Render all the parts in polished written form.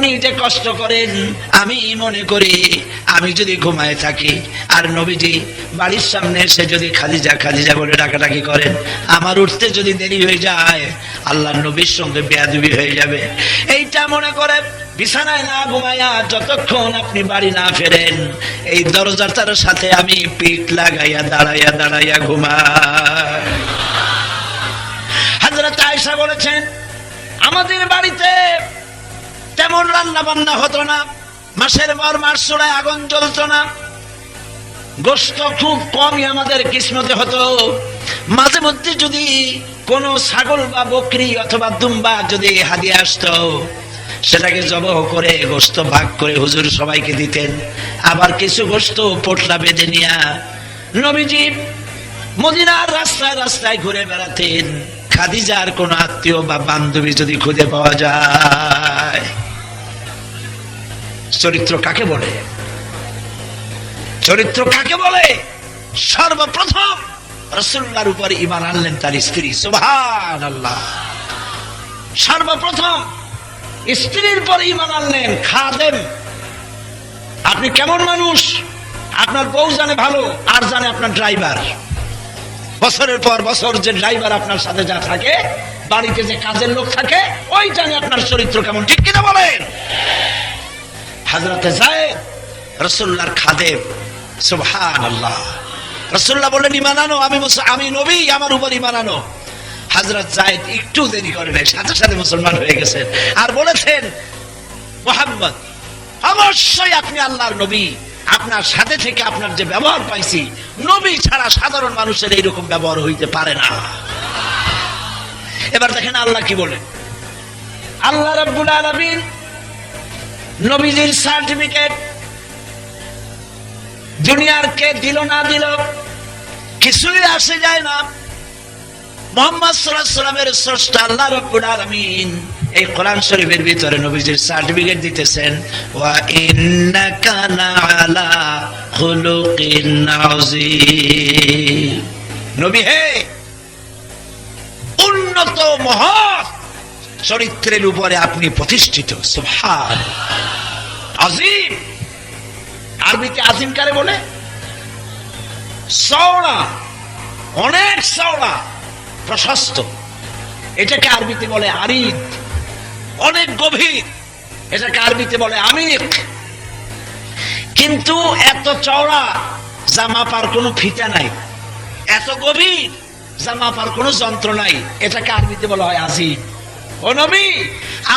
আপনি যে কষ্ট করেন, আমি মনে করি আমি যদি ঘুমায় থাকি আর নবীজি বাড়ির সামনে এসে যদি খাদিজা খাদিজা বলে ডাকাডাকি করেন, আমার উঠতে যদি দেরি হয়ে যায় আল্লাহর নবীর সঙ্গে বেয়াদবি হয়ে যাবে। এইটা মনে করে বিছানায় না ঘুমায়া যতক্ষণ আপনি বাড়ি না ফেরেন, এই দরজাটার সাথে আমি পিঠ লাগাইয়া দাঁড়াইয়া দাঁড়াইয়া ঘুমাই। হযরত আয়েশা বলেছেন, আমাদের বাড়িতে তেমন রান্না বান্না হতো না, মাসের পর মাস চুলায় আগুন জ্বলতো না, গোশত খুব কমই আমাদের কিসমতে হতো। মাঝে মধ্যে যদি কোনো ছাগল বা বকরি অথবা দুম্বা যদি হাদিয়া আসতো, সেটাকে জবাহ করে গোশত ভাগ করে হুজুর সবাইকে দিতেন। আবার কিছু গোশত পোটলা বেঁধে নিয়া নবীজি মদিনার রাস্তায় রাস্তায় ঘুরে বেড়াতেন। খাদিজার কোন আত্মীয় বা বান্ধবী যদি খুঁজে পাওয়া যায়, চরিত্র কাকে বলে? চরিত্র কাকে বলে? সর্বপ্রথম রাসূলুল্লাহর উপর ঈমান আনলেন তার স্ত্রী। সুবহানাল্লাহ। সর্বপ্রথম স্ত্রীর পর ঈমান আনলেন খাদেম। আপনি কেমন মানুষ আপনার বউ জানে ভালো, আর জানে আপনার ড্রাইভার। বছরের পর বছর যে ড্রাইভার আপনার সাথে যা থাকে, বাড়িতে যে কাজের লোক থাকে, ওই জানে আপনার চরিত্র কেমন। ঠিক কিনা বলেন? হযরতে যায়েদ রাসূলুল্লাহর খাদেম। সুবহানাল্লাহ। রাসূলুল্লাহ বললেন, ঈমান আনো, আমি নবী, আমার উপর ঈমান আনো। হযরত যায়েদ একটু দেরি করে নাই, সাথে সাথে মুসলমান হয়ে গেছেন। আর বলেছেন, মুহাম্মদ অবশ্যই আপনি আল্লাহর নবী, আপনার সাথে থেকে আপনার যে ব্যবহার পাইছি, নবী ছাড়া সাধারণ মানুষের এইরকম ব্যবহার হইতে পারে না। এবার দেখেন আল্লাহ কি বলেন। আল্লাহ রাব্বুল আলামিন নবীজির সার্টিফিকেট দুনিয়ার কে দিল না দিল কিছুই আসে যায় না। মুহাম্মদ সাল্লাল্লাহু আলাইহি ওয়াসাল্লামের স্রষ্টা আল্লাহ রাব্বুল আলামিন এই কোরআন শরীফের ভিতরে নবীজির সার্টিফিকেট দিতেছেন, ওয়া ইন্নাকা লাআলা খুলুকিন আযীম। নবী হে, উন্নত মহৎ চরিত্রের উপরে আপনি প্রতিষ্ঠিত। সুবহানাল্লাহ। আযীম, আরবিতে আযীম কারে বলে? চওড়া, অনেক চওড়া, প্রশস্ত। এটাকে আরবিতে বলে আরিদ। অনেক গভীর, এটাকে আরবিতে বলে আমিক। কিন্তু এত চওড়া যা মাপার কোনো ফিতা নাই, এত গভীর যা মাপার কোনো যন্ত্র নাই, এটাকে আরবিতে বলা হয় আযীম। ও নবী,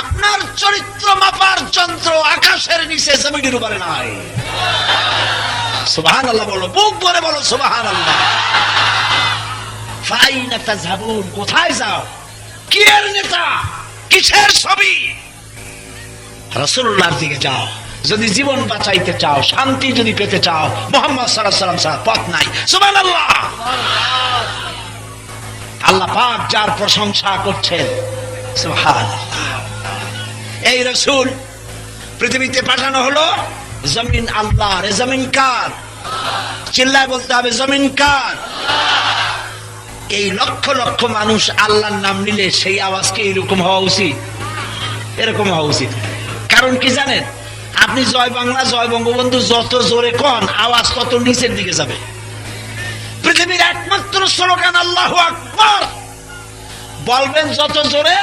আপনার চরিত্র মাপার যন্ত্র আকাশের নিচে জমিনের উপরে নাই। সুবহানাল্লাহ বলো, বুক ভরে বলো সুবহানাল্লাহ। ফাইনা তাযহাবুন, কোথায় যাও? কি এর নেতা, কিসের ছবি? রাসূলুল্লাহর দিকে যাও। যদি জীবন বাঁচাইতে চাও, শান্তি যদি পেতে চাও, মুহাম্মদ সাল্লাল্লাহু আলাইহি ওয়াসাল্লাম ছাড়া পথ নাই। সুবহানাল্লাহ। আল্লাহ পাক যার প্রশংসা করছেন, সুবহানাল্লাহ। এই রাসূল পৃথিবীতে পাঠানো হলো, জমিন আল্লাহর। এ জমিন কার? চিল্লায় বলতে হবে, জমিন কার? এই লক্ষ লক্ষ মানুষ আল্লাহর নাম নিলে সেই আওয়াজ কি এরকম হওয়া উচিত? এরকম হওয়া উচিত। কারণ কি জানেন? আপনি জয় বাংলা, জয় বঙ্গবন্ধু যত জোরে কন, আওয়াজ তত নিচের দিকে যাবে। পৃথিবীর একমাত্র স্লোগান আল্লাহু আকবার বলবেন যত জোরে,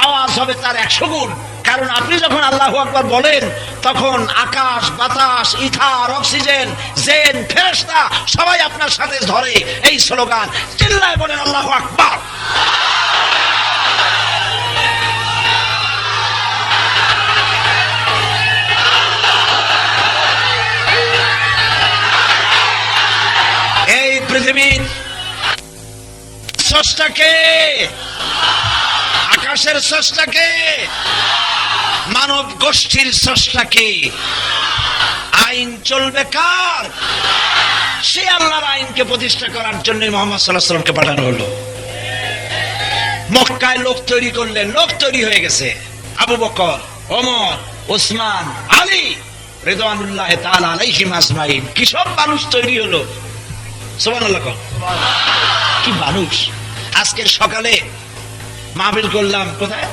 আওয়াজ হবে তার 100 গুণ। কারণ আপনি যখন আল্লাহু আকবার বলেন, তখন আকাশ, বাতাস, ইথার, অক্সিজেন, জেন, ফেরেশতা সবাই আপনার সাথে ধরে এই স্লোগান। চিল্লায় বলেন আল্লাহু আকবার। এই পৃথিবীর স্রষ্টাকে, আকাশের স্রষ্টাকে, মানব গোষ্ঠীর স্রষ্টাকে। আইন চলবে কার? সে আল্লাহর আইনকে প্রতিষ্ঠা করার জন্য মুহাম্মদ সাল্লাল্লাহু আলাইহি ওয়াসাল্লামকে পাঠানো হলো। মক্কায় লোক তৈরি করলেন, লোক তৈরি হয়ে গেছে। আবু বকর, ওমর, ওসমান, আলী রিদওয়ানুল্লাহি তাআলা আলাইহিম আজমাইন। কি সব মানুষ তৈরি হলো। সুবহানাল্লাহ। কি মানুষ। আজকের সকালে মাহফিল করলাম কোথায়?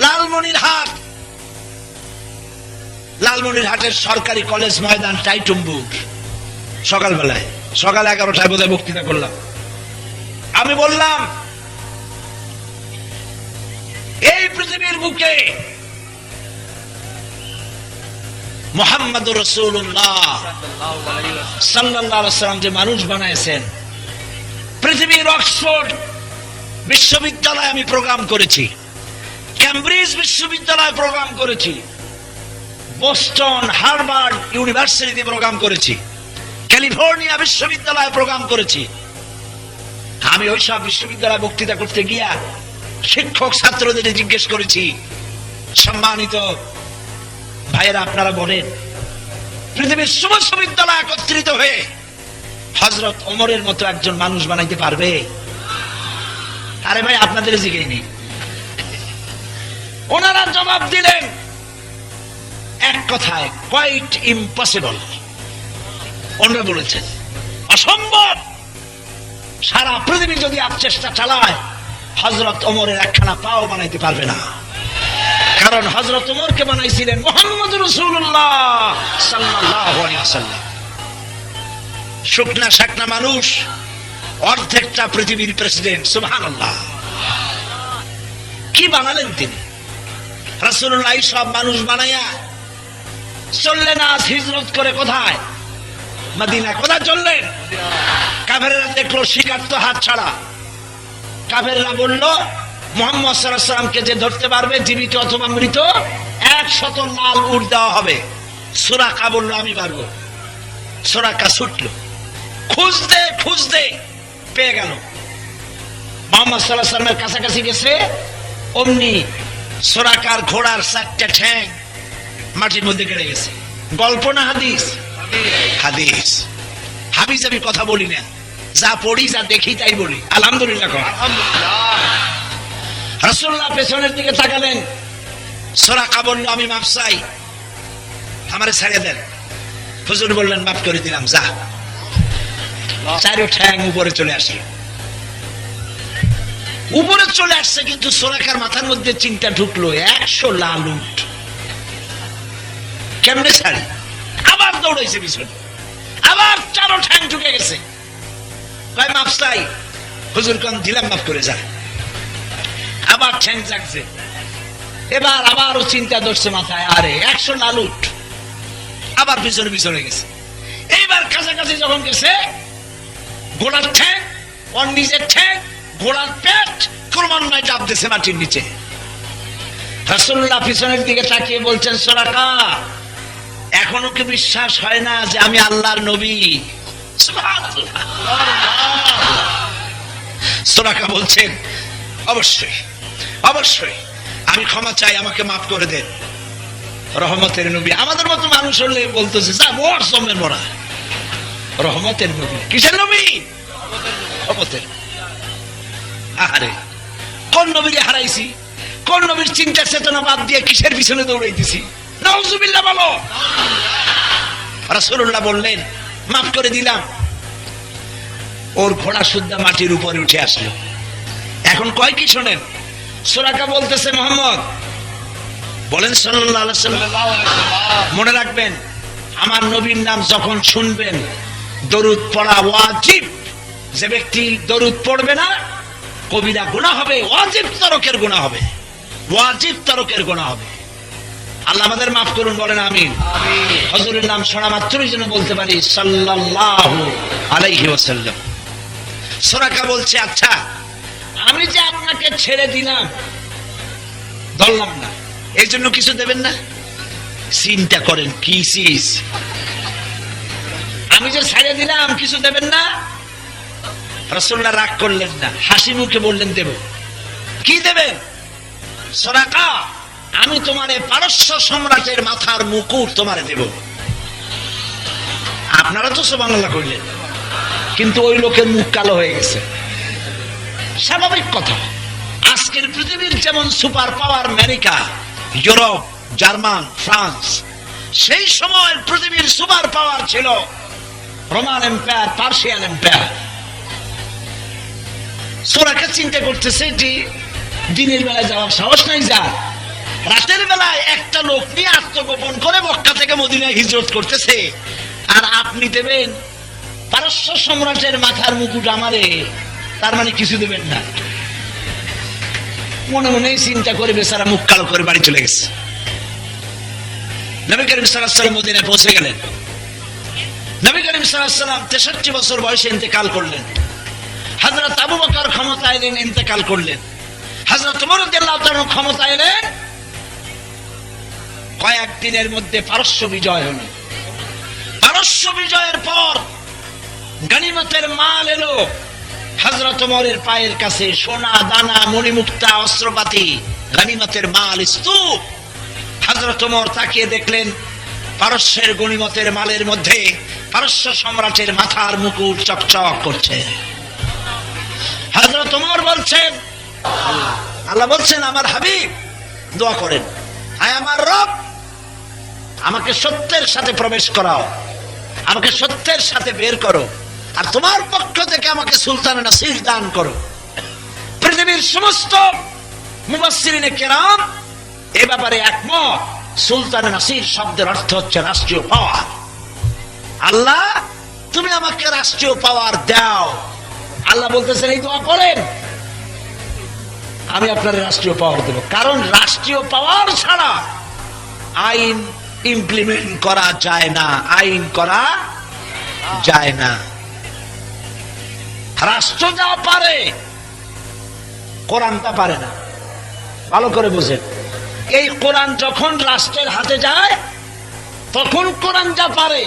লালমনিরহাট। লালমনিরহাটের সরকারি কলেজ ময়দান টাইটুম্বুর, সকালবেলায় সকাল 11টায় বোধহয় বক্তৃতা করলাম। আমি বললাম, এই পৃথিবীর বুকে মুহাম্মদুর রাসূলুল্লাহ সাল্লাল্লাহু আলাইহি ওয়াসাল্লাম যে মানুষ বানাইছেন, পৃথিবীর অক্সফোর্ড বিশ্ববিদ্যালয়ে আমি প্রোগ্রাম করেছি, ক্যামব্রিজ বিশ্ববিদ্যালয়ে প্রোগ্রাম করেছি, বোস্টন হার্ভার্ড ইউনিভার্সিটিতে প্রোগ্রাম করেছি, ক্যালিফোর্নিয়া বিশ্ববিদ্যালয়ে প্রোগ্রাম করেছি। আমি ওইসব বিশ্ববিদ্যালয়ে বক্তৃতা করতে গিয়া শিক্ষক ছাত্রদের জিজ্ঞেস করেছি, সম্মানিত ভাইয়েরা, আপনারা বলেন পৃথিবীর সমস্ত বিদ্যালয় একত্রিত হয়ে হযরত ওমরের মতো একজন মানুষ বানাইতে পারবে? আরে ভাই, আপনাদের জিজ্ঞেস নেই। ওনারা জবাব দিলেন এক কথায়, কোয়াইট ইম্পসিবল। ওনারা বলেছেন অসম্ভব। সারা পৃথিবী যদি চেষ্টা চালায়, হযরত ওমরের একখানা পাও বানাইতে পারবে না। কারণ হযরত ওমরকে বানাইছিলেন মুহাম্মদুর রাসূলুল্লাহ সাল্লাল্লাহু আলাইহি ওয়াসাল্লাম। শুকনা শাকনা মানুষ, অর্ধেকটা পৃথিবীর প্রেসিডেন্ট। সুবহানাল্লাহ। কি বানালেন তিনি? রাসূলুল্লাহ সব মানুষ বানাইয়া চললেন আজ হিজরত করে কোথায়? মদিনা। কোথায় চললেন? কাফেররা দেখলো শিকার তো হাত ছাড়া। কাফেররা বলল, মুহাম্মদ সাল্লাল্লাহু আলাইহি ওয়াসাল্লামকে যে ধরতে পারবে, জীবিত অথবা মৃত, 100 লাল উট দেওয়া হবে। সুরাকা বলল, আমি পারবো। সুরাকা ছুটলো, খুঁজতে খুঁজতে পেয়ে গেল। মুহাম্মদ সাল্লাল্লাহু আলাইহি ওয়াসাল্লামের কাছাকাছি গেছে, অমনি সুরাকার ঘোড়ার 4টা ঠ্যাং মাটির মধ্যে গেড়ে গেছে। গল্প না হাদিস? হাদিস। হাদিস আমি কথা বলি না, যা পড়ি যা দেখি তাই বলি। আলহামদুলিল্লাহ। রাসূলুল্লাহ পেছনের দিকে তাকালেন। সুরাকা বলল, আমি মাফ চাই, আমারে ছেড়ে দেন। হুজুর বললেন, মাফ করে দিলাম, যা। 4 ঠ্যাং উপরে চলে আসে। উপরে চলে আসছে, কিন্তু সুরাকার মাথার মধ্যে চিন্তা ঢুকলো, 100 লাল উট কেমনে ছাড়ি? আবার দৌড়াইছে পিছনে, আবার 4 ঠ্যাং ঢুকে গেছে। ভাই মাফ চাই। হুজুর কোন দিলাম, মাফ করে যা। আবার ঠ্যাং জাগছে। এবার আবারও চিন্তা ধরছে মাথায়, আরে 100 লাল উট। আবার পিছনে পিছনে গেছে। এইবার কাছাকাছি যখন গেছে, ঘোড়ার ঠ্যাং, ওর নিজের ঠ্যাং, ঘোড়ার পেট ক্রমান্বয়ে চাপ দিয়েছে মাটির নিচে। রাসূলুল্লাহ পিছনের দিকে তাকিয়ে বলছেন, সুরাকা, এখনো কি বিশ্বাস হয় না যে আমি আল্লাহর নবী? সুবহানাল্লাহ। সুরাকা বলছেন, অবশ্যই অবশ্যই, আমি ক্ষমা চাই, আমাকে মাফ করে দেন। রহমতের নবী। আমাদের মতো মানুষ হলে বলতেছে, যা মোর জমের মরা। রহমতের নবী। কিসের নবী? রহমতের। আরে কোন নবীকে হারাইছি? কোন নবীর চিন্তা চেতনা বাদ দিয়ে কিসের পিছনে দৌড়াইতেছি? নাউজুবিল্লাহ বলো। রাসূলুল্লাহ বললেন, মাফ করে দিলাম। ওর ঘোড়া শুদ্ধ মাটির উপরে উঠে আসলো। এখন কয় কি শোনেন? সুরাকা বলতেছে, মুহাম্মদ বলেন সাল্লাল্লাহু আলাইহি ওয়াসাল্লাম, মনে রাখবেন, আমার নবীর নাম যখন শুনবেন, দরুদ পড়া ওয়াজিব। যে ব্যক্তি দরুদ পড়বে না, কবিরা গুনাহ হবে, ওয়াজিব তরকের গুনাহ হবে, ওয়াজিব তরকের গুনাহ হবে। আল্লাহ আমাদের মাফ করুন, বলেন আমিন। হুজুরের নাম শোনা মাত্রই যেন বলতে পারি সাল্লাল্লাহু আলাইহি ওয়াসাল্লাম। সুরাকা বলছে, আচ্ছা আমি যে আপনাকে ছেড়ে দিলাম, ধরলাম না, এই জন্য কিছু দেবেন না? চিন্তা করেন কি চিজ। আমি যে ছেড়ে দিলাম, কিছু দেবেন না? রাসূলুল্লাহ রাগ করলেন না, হাসি মুখে বললেন, দেব। কি দেবেন? সুরাকা, আমি তোমারে পারস্য সম্রাটের মাথার মুকুট তোমারে দেব। আপনারা তো সুবহানাল্লাহ কইলেন, কিন্তু ওই লোকের মুখ কালো হয়ে গেছে। স্বাভাবিক কথা। আজকের পৃথিবীর যেমন super power America, Europe, German, France, সেই সময় পৃথিবীর সুপার পাওয়ার ছিল রোমান এম্পায়ার, পার্সিয়ান এম্পায়ার। সুরাকা চিন্তা করতেছে যে দিনের বেলায় যাওয়ার সাহস নাই, যা রাতের বেলায় একটা লোক নিয়ে আত্মগোপন করে মক্কা থেকে মদিনায় হিজরত করতেছে, আর আপনি দেবেন পারস্য সম্রাটের মাথার মুকুট আমারে, তার মানে কিছু দেবেন না। মনে মনে চিন্তা করে বেচারা মুখ কালো করে বাড়ি চলে গেছে। নবী করিম সাল্লাল্লাহু আলাইহি ওয়াসাল্লাম মদিনায় পৌঁছে গেলেন। নবী করিম সাল্লাল্লাহু আলাইহি ওয়াসাল্লাম 63 বছর বয়সে ইন্তেকাল করলেন। হযরত আবু বকর ক্ষমতা এলেন, ইন্তেকাল করলেন। হযরত ওমর রাদিয়াল্লাহু তাআলা ক্ষমতা এলেন। কয়েকদিনের মধ্যে পারস্য বিজয় হলো। পারস্য বিজয়ের পর গনিমতের মাল এলো হযরত ওমরের পায়ের কাছে, সোনা দানা মণিমুক্তা অস্ত্রপাতি গনিমতের মাল স্তূপ। হযরত ওমর তাকিয়ে দেখলেন পারস্যের গনিমতের মালের মধ্যে পারস্য সম্রাটের মাথার মুকুট চকচক করছে। হযরত ওমর বলছেন, আল্লাহ বলছেন আমার হাবিব দোয়া করেন, আয় আমার রব আমাকে সত্যের সাথে প্রবেশ করাও, আমাকে সত্যের সাথে বের করো, আর তোমার পক্ষ থেকে আমাকে সুলতানে নাসির দান করো। পৃথিবীর সমস্ত মুফাসসিরিনে কেরাম এ ব্যাপারে একমত, সুলতানে নাসির শব্দের অর্থ হচ্ছে রাষ্ট্রীয় পাওয়ার। আল্লাহ তুমি আমাকে রাষ্ট্রীয় পাওয়ার দাও। আল্লাহ বলতেছেন এই দোয়া করেন, আমি আপনার রাষ্ট্রীয় পাওয়ার দেব। কারণ রাষ্ট্রীয় পাওয়ার ছাড়া আইন ইমপ্লিমেন্ট করা যায় না, আইন করা যায় না। রাষ্ট্র যা পারে কোরআনটা পারে না, ভালো করে বুঝেন। এই কোরআন যখন রাষ্ট্রের হাতে যায় তখন কোরআন যা পারে,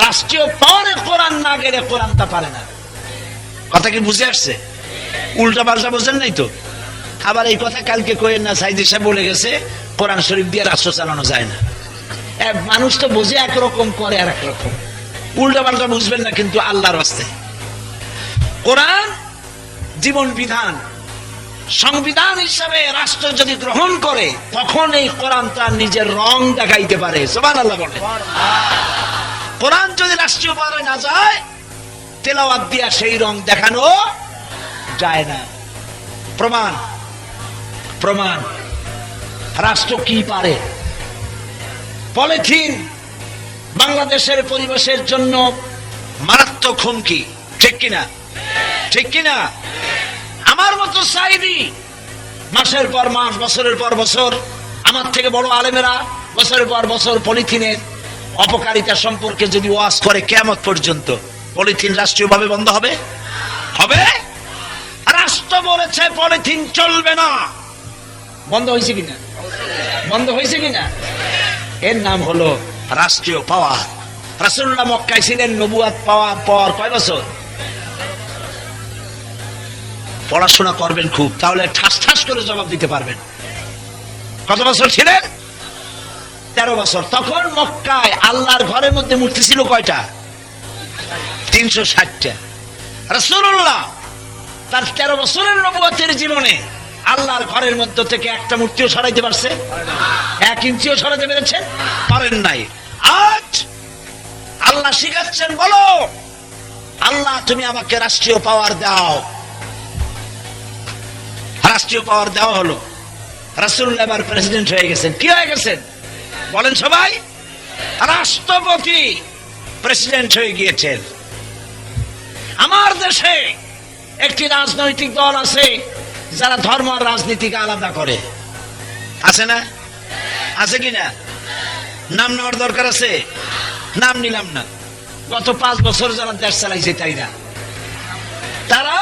রাষ্ট্রীয় পাওয়ারে কোরআন না গেলে কোরআনটা পারে না। কথা কি বুঝে আসছে? উল্টা পাল্টা বোঝেন নাই তো? আবার এই কথা কালকে কইেন না, সাইদি সাহেব বলে গেছে কোরআন শরীফ দিয়ে রাষ্ট্র চালানো যায় না। মানুষ তো বুঝে একরকম করে আর একরকম, উল্টা পাল্টা বুঝবেন না। কিন্তু আল্লাহর রাস্তে কোরআন জীবন বিধান, সংবিধান হিসাবে রাষ্ট্র যদি গ্রহণ করে তখন এই কোরআন তার নিজের রং দেখাইতে পারে। সুবহানাল্লাহ বলেন। কোরআন যদি রাষ্ট্রীয় পাওয়ারে না যায়, তেলাওয়াত দিয়া সেই রং দেখানো যায় না। প্রমাণ প্রমাণ রাষ্ট্র কি পারে? পলিথিন বাংলাদেশের পরিবেশের জন্য মারাত্মক হুমকি, ঠিক কিনা? ঠিক কিনা? আমার মতো সাইদি মাসের পর মাস, বছরের পর বছর, আমার থেকে বড় আলেমেরা বছরের পর বছর পলিথিনের অপকারিতা সম্পর্কে যদি ওয়াজ করে, কিয়ামত পর্যন্ত পলিথিন রাষ্ট্রীয়ভাবে বন্ধ হবে? হবে? রাষ্ট্র বলেছে পলিথিন চলবে না, বন্ধ হয়েছে কিনা? বন্ধ হয়েছে কিনা? এর নাম হলো রাষ্ট্রীয় পাওয়ার। রাসূলুল্লাহ মক্কায় ছিলেন নবুয়ত পাওয়ার পর কয় বছর? পড়াশোনা করবেন খুব, তাহলে ঠাস ঠাস করে জবাব দিতে পারবেন। কত বছর ছিলেন? 13 বছর। তখন মক্কায় আল্লাহর ঘরের মধ্যে মূর্তি ছিল কয়টা? 360টা। রাসূলুল্লাহ তার 13 বছরের নবুয়তের জীবনে আল্লাহর ঘরের মধ্যে থেকে একটা মূর্তিও সরাইতে পারছে? 1 ইঞ্চিও সরাইতে পেরেছেন? পারেন নাই। আজ আল্লাহ শিখাচ্ছেন, বলো আল্লাহ তুমি আমাকে রাষ্ট্রীয় পাওয়ার দাও। রাষ্ট্রীয় পাওয়ার দেওয়া হলো। রাসূলুল্লাহ এবার প্রেসিডেন্ট হয়ে গেছেন। কি হয়ে গেছেন বলেন সবাই? রাষ্ট্রপতি, প্রেসিডেন্ট হয়ে গিয়েছেন। আমার দেশে একটি রাজনৈতিক দল আছে যারা ধর্ম আর রাজনীতিকে আলাদা করে, আছে না? আছে কিনা? নাম নেওয়ার দরকার আছে? নাম নিলাম না। গত 5 বছর যারা দেশ চালাইছে তারা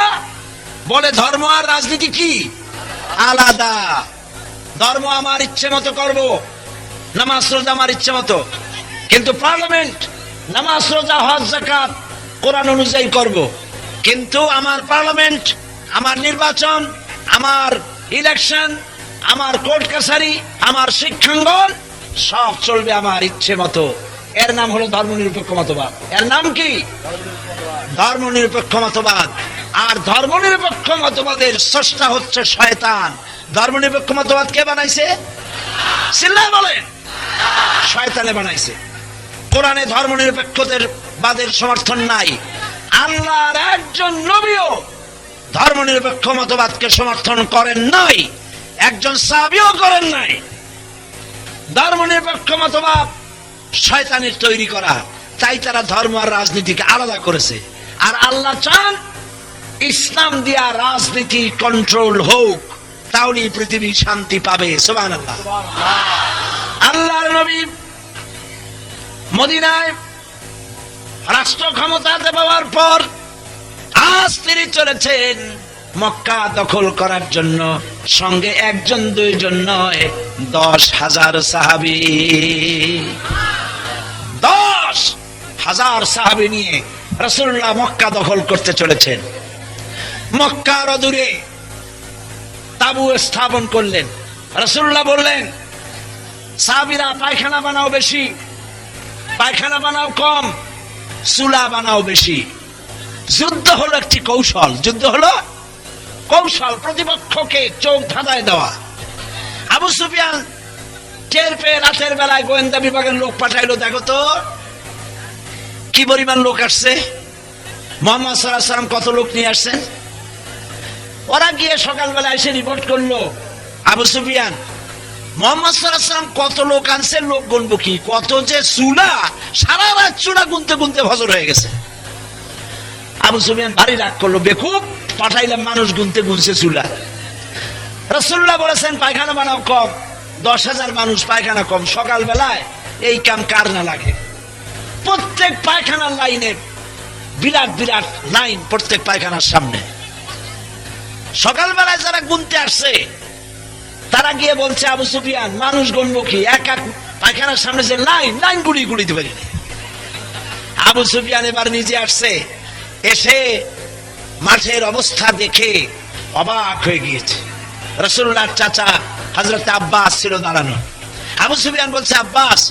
বলে ধর্ম আর রাজনীতি কি আলাদা। ধর্ম আমার ইচ্ছে মতো করব, নামাজ রোজা আমার ইচ্ছে মতো, কিন্তু পার্লামেন্ট নামাজ রোজা হজ যাকাত কোরআন অনুযায়ী করব। কিন্তু আমার পার্লামেন্ট, আমার নির্বাচন, আমার ইলেকশন, আমার কোর্ট কাছারি, আমার শিক্ষাঙ্গন সব চলবে আমার ইচ্ছে মতো। এর নাম হলো ধর্মনিরপেক্ষ মতবাদ। এর নাম কি? ধর্মনিরপেক্ষ মতবাদ। আর ধর্মনিরপেক্ষ মতবাদের স্রষ্টা হচ্ছে শয়তান। ধর্মনিরপেক্ষ মতবাদ কে বানাইছে? চিল্লায় বলেন। শয়তানে বানাইছে। কোরআনে ধর্মনিরপেক্ষদের বাদের সমর্থন নাই। আল্লাহর একজন নবীও ধর্মনিরপেক্ষ মতবাদকে সমর্থন করেন নাই, একজন সাহাবীও করেন নাই। নিরপেক্ষ মতবাদ শয়তানের তৈরি করা, তাই তারা ধর্ম আর রাজনীতিকে আলাদা করেছে। আর আল্লাহ চান ইসলাম দিয়া রাজনীতি কন্ট্রোল হোক, তাহলে পৃথিবী শান্তি পাবে। সুবহানাল্লাহ। আল্লাহর নবী মদিনায় রাষ্ট্র ক্ষমতাতে পাওয়ার পর আজ তিনি চলেছেন মক্কা দখল করার জন্য। সঙ্গে একজন দুইজন নয়, 10,000 সাহাবী, 10,000 সাহাবী নিয়ে রাসূলুল্লাহ মক্কা দখল করতে চলেছেন। মক্কার অদূরে তাঁবু স্থাপন করলেন। রাসূলুল্লাহ বললেন, সাহাবীরা পায়খানা বানাও বেশি, পায়খানা বানাও কম, চুলা বানাও বেশি। যুদ্ধ হলো একটি কৌশল, যুদ্ধ হলো কৌশল, প্রতিপক্ষকে চোখ ধাঁধায় দেওয়া। আবু সুফিয়ান টের পেয়ে রাতের বেলায় গোয়েন্দা বিভাগের লোক পাঠাইলো, দেখো তো কি পরিমাণ লোক আসছে, মুহাম্মদ সাল্লাল্লাহু আলাইহি ওয়াসাল্লাম কত লোক নিয়ে আসছেন। ওরা গিয়ে সকালবেলা এসে রিপোর্ট করলো, আবু সুফিয়ান মুহাম্মদ সাল্লাল্লাহু আলাইহি ওয়াসাল্লাম কত লোক আনছেন, লোক গুনবো কি, কত যে চুলা, সারা রাত চুলা গুনতে গুনতে ফজর হয়ে গেছে। আবু সুফিয়ান ভারী রাগ করলো, বেকুব, পাঠাইলাম মানুষ গুনতে গুনছে চুলা। রাসূলুল্লাহ বলেছেন পায়খানা বানাও কম, 10,000 মানুষ পায়খানা কম। সকালবেলায় এই কাম কার না লাগে। প্রত্যেক পায়খানার লাইনে বিরাট বিরাট লাইন, প্রত্যেক পায়খানার সামনে। সকালবেলায় যারা গুনতে আসছে তারা গিয়ে বলছে, আবু সুফিয়ান মানুষ গুনবো কি, এক এক পায়খানার সামনে যে লাইন, লাইন গুলি গুলিতে পারি। আবু সুফিয়ান এবার নিজে আসছে, এসে মাঠের অবস্থা দেখে অবাক হয়ে গিয়েছে। রাসূলুল্লাহর চাচা হযরত আব্বাস ছিল দাঁড়ানো। আবু সুফিয়ান বলছে, আব্বাস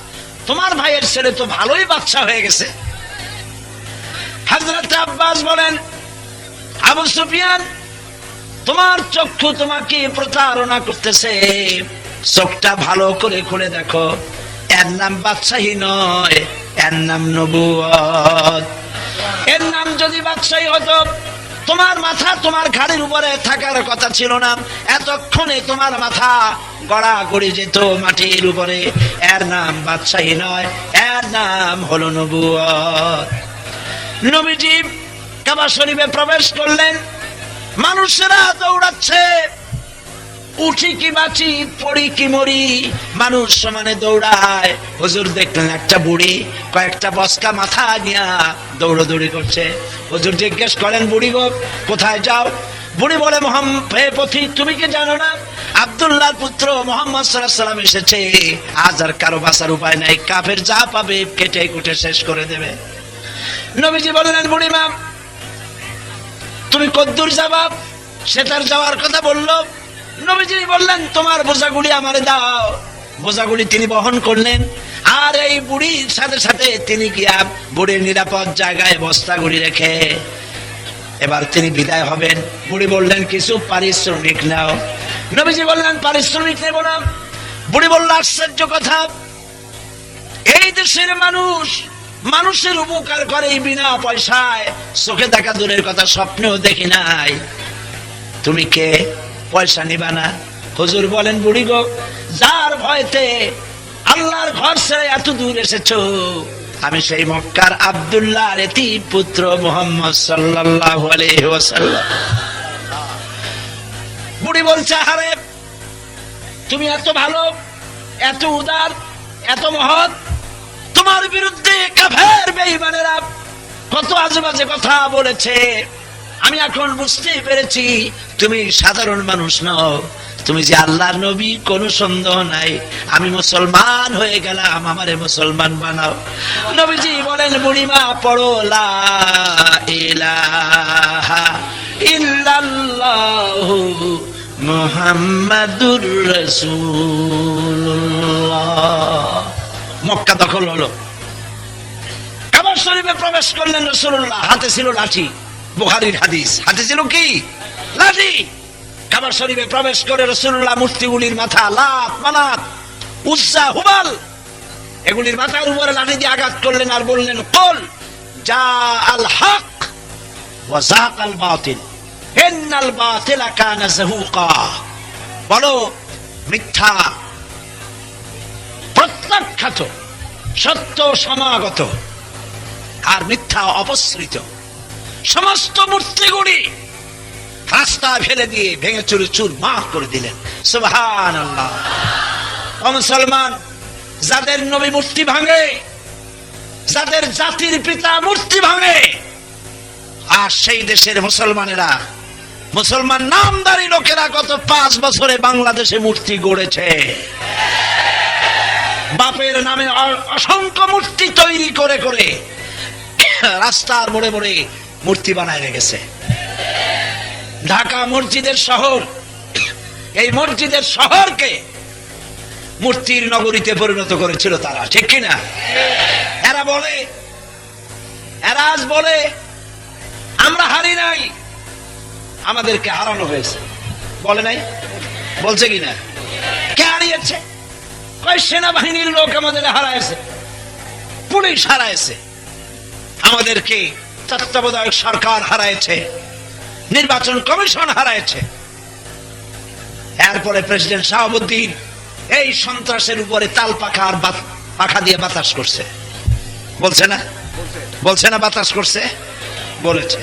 তোমার ভাইয়ের ছেলে তো ভালোই বাদশা হয়ে গেছে। হযরত আব্বাস বলেন, আবু সুফিয়ান তোমার চক্ষু তোমাকে প্রতারণা করতেছে, চোখটা ভালো করে খুলে দেখো, এর নাম বাদশাহী নয়, এর নাম নবুয়ত। এর নাম যদি বাদশাহী হতো, তোমার মাথা তোমার ঘাড়ের উপরে থাকার কথা ছিল না, এতক্ষণে তোমার মাথা গড়া গড়ে যেত মাটির উপরে। এর নাম বাদশাহী নয়, এর নাম হলো নবুয়ত। নবীজি কাবা শরীফে প্রবেশ করলেন, মানুষেরা দৌড়াচ্ছে, উঠি কি বাঁচি, পড়ি কি মরি, মানুষ সমানে দৌড়ায়। হুজুর দেখলেন একটা বুড়ি কয়েকটা বস্তা মাথা নিয়া দৌড়দৌড়ি করছে। হুজুর জিজ্ঞেস করেন, বুড়ি গো কোথায় যাও? বুড়ি বলে, হে পথিক তুমি কি জানো না আব্দুল্লাহর পুত্র মুহাম্মদ সাল্লাল্লাহু আলাইহি ওয়াসাল্লাম এসেছে, আজ আর কারো বাঁচার উপায় নাই, কাফের যা পাবে কেটে কুটে শেষ করে দেবে। নবীজি বললেন, বুড়িমা তুমি কদ্দূর যাবা? সে তার যাওয়ার কথা বললো। নবীজি বললেন, তোমার বোঝাগুলি আমারে দাও। বোঝাগুলি তিনি বহন করলেন, আর এই বুড়ির সাথে সাথে তিনি গিয়া বুড়ির নিরাপদ জায়গায় বস্তাগুলি রেখে এবার তিনি বিদায় হবেন। বুড়ি বললেন, কিছু পারিশ্রমিক নাও। নবীজি বললেন, পারিশ্রমিক নেব না। বুড়ি বলল, আশ্চর্য কথা, এই দেশের মানুষ মানুষের উপকার করে বিনা পয়সায়, চোখে দেখা দূরের কথা, স্বপ্নেও দেখি নাই, তুমি কে পয়সা নিবা না? হুজুর বলেন, বুড়ি গো যার ভয়তে আল্লাহর ঘর ছেড়ে এত দূর এসেছো, আমি সেই মক্কার আব্দুল্লাহর এতিম পুত্র মুহাম্মদ সাল্লাল্লাহু আলাইহি ওয়াসাল্লাম। বুড়ি বলছে, আরে তুমি এত ভালো, এত উদার, এত মহৎ, তোমার বিরুদ্ধে কাফের বেঈমানেরা কত আজেবাজে কথা বলেছে, আমি এখন বুঝতে পেরেছি তুমি সাধারণ মানুষ নও, তুমি যে আল্লাহর নবী, কোনো সন্দেহ নাই। আমি মুসলমান হয়ে গেলাম, আমারে মুসলমান বানাও। নবীজি বলেন, বুড়িমা পড়ো লা ইলাহা ইল্লাল্লাহু মুহাম্মাদুর রাসূলুল্লাহ। মক্কা দখল হলো, কাবা শরীফে প্রবেশ করলেন রাসূলুল্লাহ, হাতে ছিল লাঠি। বুখারীর হাদিস, হাতে ছিল কি? লাঠি। কাবা শরীফে প্রবেশ করে রাসূলুল্লাহ মূর্তিগুলির মাথা, লাত, মানাত, উজ্জা, হুবাল, এগুলির মাথার উপরে লাঠি দিয়ে আঘাত করলেন আর বললেন, কুল জা আল হক ওয়া যাকাল বাতিল ইন্নাল বাতিলা কানা যাহুকা। বলো মিথ্যা প্রত্যক্ষ বিখ্যাত, সত্য সমাগত আর মিথ্যা অপসৃত। সমস্ত মূর্তিগুলি রাস্তা ফেলে দিয়ে ভেঙে চুরে চুরমার করে দিলেন। সুবহানাল্লাহ। ও মুসলমান, যাদের নবী মূর্তি ভাঙে, যাদের জাতির পিতা মূর্তি ভাঙে, আর সেই দেশের মুসলমানেরা, মুসলমান নামদারি লোকেরা গত 5 বছরে বাংলাদেশে মূর্তি গড়েছে। বাপের নামে অসংখ্য মূর্তি তৈরি করে করে রাস্তার মোড়ে মোড়ে মূর্তি বানায় রেখেছে। ঢাকা মসজিদের শহর, এই মসজিদের শহরকে মূর্তির নগরীতে পরিণত করেছিল তারা, ঠিক কিনা? এরা আজ বলে আমরা হারি নাই, আমাদেরকে হারানো হয়েছে। বলে নাই? বলছে কিনা? কে হারিয়েছে? কয় সেনাবাহিনীর লোক আমাদের হারাইছে, পুলিশ হারাইছে, আমাদেরকে তত্ত্বাবধায়ক সরকার হারাইছে, নির্বাচন কমিশন হারাইছে। এরপরে প্রেসিডেন্ট শাহাবুদ্দিন এই সন্ত্রাসের উপরে তাল পাখা দিয়ে বাতাস করছে। বলছে না? বলছে না বাতাস করছে? বলেছে।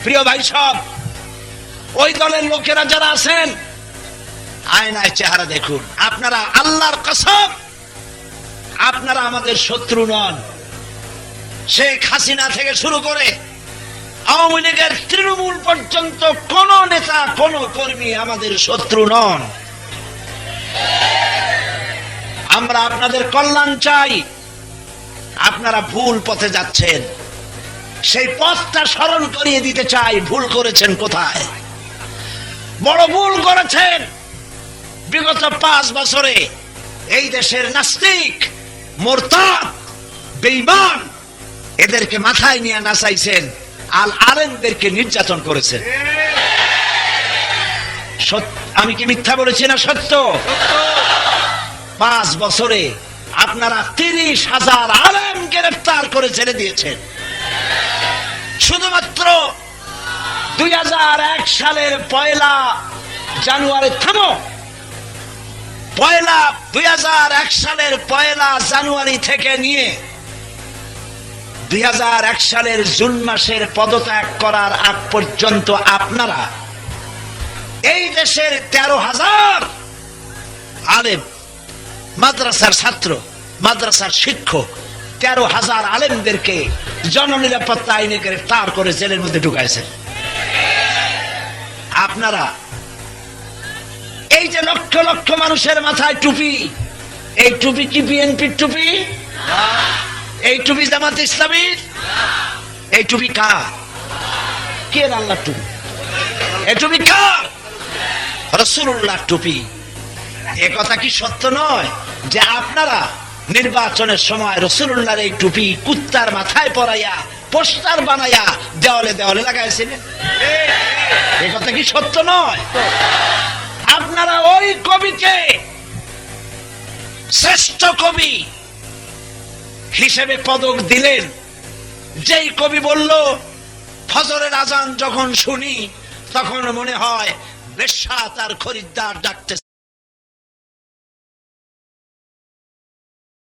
প্রিয় ভাই সব, ওই দলের লোকেরা যারা আছেন, আয়নায় চেহারা দেখুন। আপনারা আল্লাহর কসম, আপনারা আমাদের শত্রু নন। শেখ হাসিনা থেকে শুরু করে আওয়ামী লীগের তৃণমূল পর্যন্ত কোন নেতা, কোন কর্মী আমাদের শত্রু নন। আমরা আপনাদের কল্যাণ চাই। আপনারা ভুল পথে যাচ্ছেন, সেই পথটা স্মরণ করিয়ে দিতে চাই। ভুল করেছেন কোথায়? বড় ভুল করেছেন। বিগত 5 বছরে এই দেশের নাস্তিক, মুরতাদ, বেঈমান এদেরকে মাথায় নিয়ে নাচাইছেন, আল আলেমদেরকে নির্যাতন করেছেন। আমি কি মিথ্যা বলেছি না সত্য? 5 বছরে আপনারা 30,000 আলেম গ্রেফতার করে ছেড়ে দিয়েছেন। শুধুমাত্র 2001 সালের 1 জানুয়ারি, থামো, 2001 সালের 1 জানুয়ারি থেকে নিয়ে 2001 সালের জুন মাসের পদত্যাগ করার আগ পর্যন্ত আপনারা এই দেশের 13,000 আলেম, মাদ্রাসার ছাত্র, মাদ্রাসার শিক্ষক, 13,000 আলেমদেরকে জননিরাপত্তা আইনে গ্রেফতার করে জেলের মধ্যে ঢুকাইছেন। আপনারা এই যে লক্ষ লক্ষ মানুষের মাথায় টুপি, এই টুপি কি বিএনপির টুপি? এই টুপি জামাত ইসলামীর? এই টুপি কার? কে? আল্লাহর টুপি। এই টুপি কার? রাসূলুল্লাহর টুপি। এ কথা কি সত্য নয় যে আপনারা নির্বাচনের সময় রাসূলুল্লাহর এই টুপি কুত্তার মাথায় পরাইয়া পোস্টার বানাইয়া দেওয়ালে দেওয়ালে লাগাইছিলেন? এ কথা কি সত্য নয়? আপনারা ওই কবিকে শ্রেষ্ঠ কবি হিসেবে পদক দিলেন, যেই কবি বলল ফজরের আজান যখন শুনি তখন মনে হয় বেশ্যা তার খরিদ্দার ডাকতে।